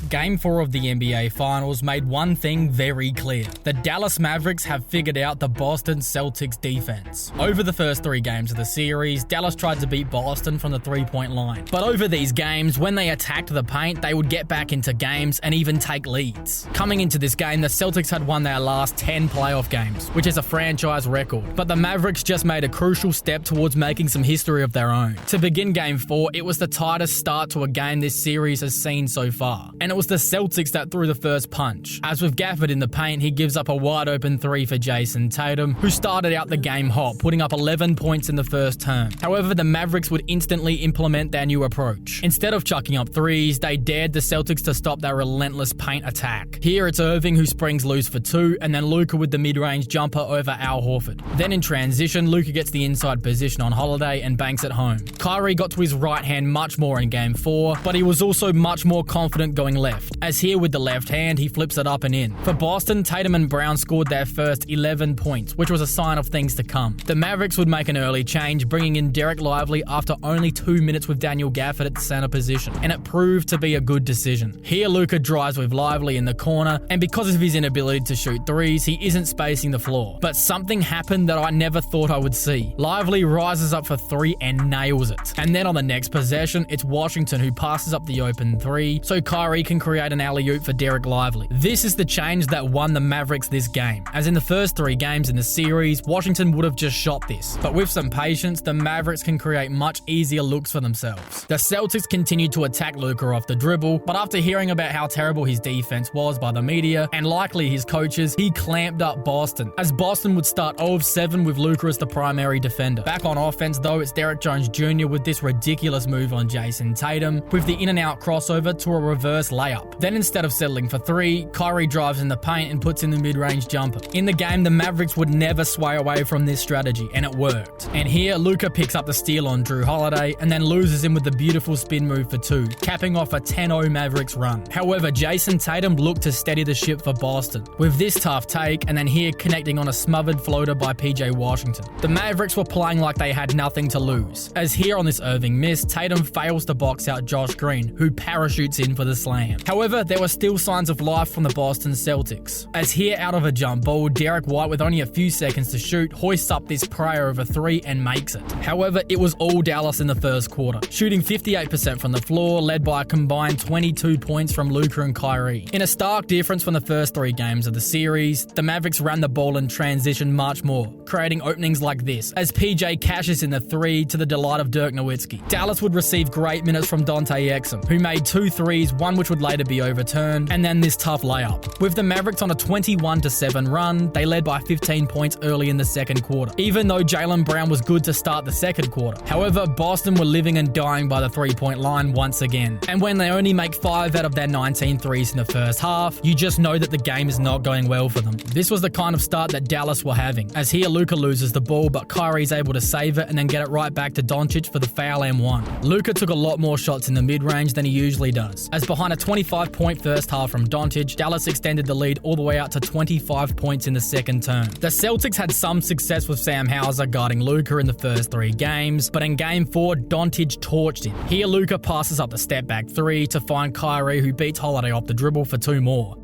Game 4 of the NBA Finals made one thing very clear. The Dallas Mavericks have figured out the Boston Celtics defense. Over the first 3 games of the series, Dallas tried to beat Boston from the 3-point line. But over these games, when they attacked the paint, they would get back into games and even take leads. Coming into this game, the Celtics had won their last 10 playoff games, which is a franchise record. But the Mavericks just made a crucial step towards making some history of their own. To begin Game 4, it was the tightest start to a game this series has seen so far. And it was the Celtics that threw the first punch. As with Gafford in the paint, he gives up a wide open 3 for Jason Tatum, who started out the game hot, putting up 11 points in the first term. However, the Mavericks would instantly implement their new approach. Instead of chucking up threes, they dared the Celtics to stop their relentless paint attack. Here it's Irving who springs loose for 2, and then Luka with the mid-range jumper over Al Horford. Then in transition, Luka gets the inside position on Holiday and banks it home. Kyrie got to his right hand much more in Game 4, but he was also much more confident going left, as here with the left hand, he flips it up and in. For Boston, Tatum and Brown scored their first 11 points, which was a sign of things to come. The Mavericks would make an early change, bringing in Derek Lively after only 2 minutes with Daniel Gafford at the center position, and it proved to be a good decision. Here, Luka drives with Lively in the corner, and because of his inability to shoot threes, he isn't spacing the floor. But something happened that I never thought I would see. Lively rises up for 3 and nails it. And then on the next possession, it's Washington who passes up the open 3, so Kyrie can create an alley-oop for Derek Lively. This is the change that won the Mavericks this game, as in the first 3 games in the series, Washington would have just shot this. But with some patience, the Mavericks can create much easier looks for themselves. The Celtics continued to attack Luka off the dribble, but after hearing about how terrible his defense was by the media, and likely his coaches, he clamped up Boston, as Boston would start 0 of 7 with Luka as the primary defender. Back on offense though, it's Derek Jones Jr. with this ridiculous move on Jason Tatum, with the in-and-out crossover to a reverse layup. Then instead of settling for 3, Kyrie drives in the paint and puts in the mid-range jumper. In the game, the Mavericks would never sway away from this strategy, and it worked. And here, Luka picks up the steal on Drew Holiday, and then loses him with the beautiful spin move for 2, capping off a 10-0 Mavericks run. However, Jason Tatum looked to steady the ship for Boston, with this tough take, and then here connecting on a smothered floater by PJ Washington. The Mavericks were playing like they had nothing to lose, as here on this Irving miss, Tatum fails to box out Josh Green, who parachutes in for the slam. However, there were still signs of life from the Boston Celtics, as here out of a jump ball, Derek White with only a few seconds to shoot hoists up this prayer over 3 and makes it. However, it was all Dallas in the first quarter, shooting 58% from the floor, led by a combined 22 points from Luka and Kyrie. In a stark difference from the first 3 games of the series, the Mavericks ran the ball in transition much more, creating openings like this, as PJ cashes in the 3 to the delight of Dirk Nowitzki. Dallas would receive great minutes from Dante Exum, who made 2 threes, one which would later be overturned, and then this tough layup. With the Mavericks on a 21-7 run, they led by 15 points early in the second quarter, even though Jaylen Brown was good to start the second quarter. However, Boston were living and dying by the 3-point line once again, and when they only make 5 out of their 19 threes in the first half, you just know that the game is not going well for them. This was the kind of start that Dallas were having, as here Luka loses the ball, but Kyrie's able to save it and then get it right back to Doncic for the foul and 1. Luka took a lot more shots in the mid-range than he usually does, as behind a 25-point first half from Doncic, Dallas extended the lead all the way out to 25 points in the second term. The Celtics had some success with Sam Hauser guarding Luka in the first 3 games, but in Game 4, Doncic torched him. Here Luka passes up the step-back 3 to find Kyrie, who beats Holiday off the dribble for 2 more.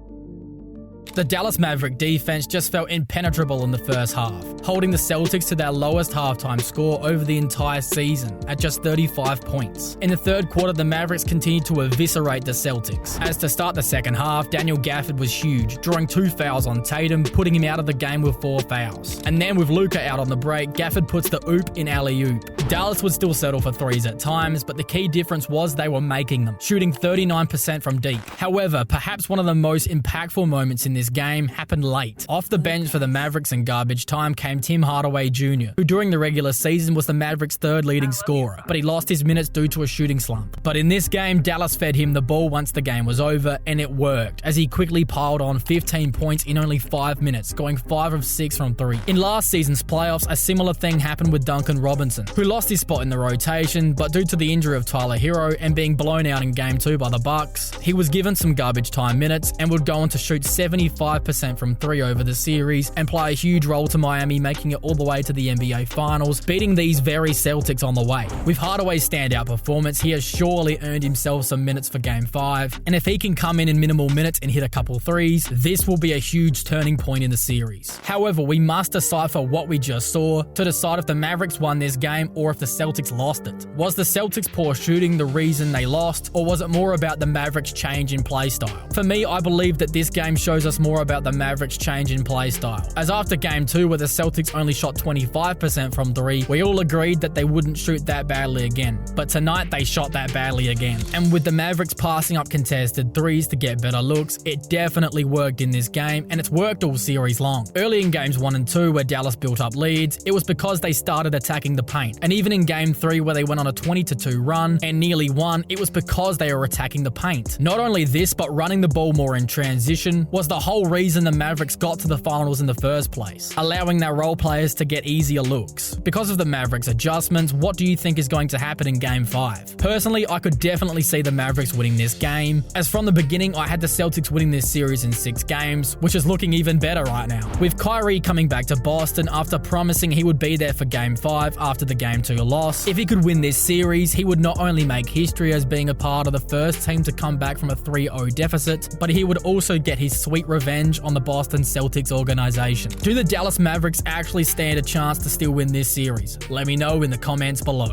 The Dallas Maverick defense just felt impenetrable in the first half, holding the Celtics to their lowest halftime score over the entire season at just 35 points. In the third quarter, the Mavericks continued to eviscerate the Celtics. As to start the second half, Daniel Gafford was huge, drawing 2 fouls on Tatum, putting him out of the game with 4 fouls. And then with Luka out on the break, Gafford puts the oop in alley-oop. Dallas would still settle for 3s at times, but the key difference was they were making them, shooting 39% from deep. However, perhaps one of the most impactful moments in this game happened late. Off the bench for the Mavericks in garbage time came Tim Hardaway Jr., who during the regular season was the Mavericks' 3rd leading scorer, but he lost his minutes due to a shooting slump. But in this game, Dallas fed him the ball once the game was over, and it worked, as he quickly piled on 15 points in only 5 minutes, going 5 of 6 from 3. In last season's playoffs, a similar thing happened with Duncan Robinson, who lost his spot in the rotation, but due to the injury of Tyler Hero and being blown out in Game 2 by the Bucks, he was given some garbage time minutes and would go on to shoot 75 35% from 3 over the series and play a huge role to Miami making it all the way to the NBA Finals, beating these very Celtics on the way. With Hardaway's standout performance, he has surely earned himself some minutes for Game 5, and if he can come in minimal minutes and hit a couple threes, this will be a huge turning point in the series. However, we must decipher what we just saw to decide if the Mavericks won this game or if the Celtics lost it. Was the Celtics' poor shooting the reason they lost, or was it more about the Mavericks' change in play style? For me, I believe that this game shows us more about the Mavericks' change in play style, as after Game 2 where the Celtics only shot 25% from 3, we all agreed that they wouldn't shoot that badly again, but tonight they shot that badly again. And with the Mavericks passing up contested threes to get better looks, it definitely worked in this game, and it's worked all series long. Early in Games 1 and 2 where Dallas built up leads, it was because they started attacking the paint, and even in Game 3 where they went on a 20-2 run and nearly won, it was because they were attacking the paint. Not only this, but running the ball more in transition was the whole reason the Mavericks got to the finals in the first place, allowing their role players to get easier looks. Because of the Mavericks' adjustments, what do you think is going to happen in Game 5? Personally, I could definitely see the Mavericks winning this game, as from the beginning I had the Celtics winning this series in 6 games, which is looking even better right now. With Kyrie coming back to Boston after promising he would be there for Game 5 after the Game 2 loss, if he could win this series, he would not only make history as being a part of the first team to come back from a 3-0 deficit, but he would also get his sweet revenge on the Boston Celtics organization. Do the Dallas Mavericks actually stand a chance to still win this series? Let me know in the comments below.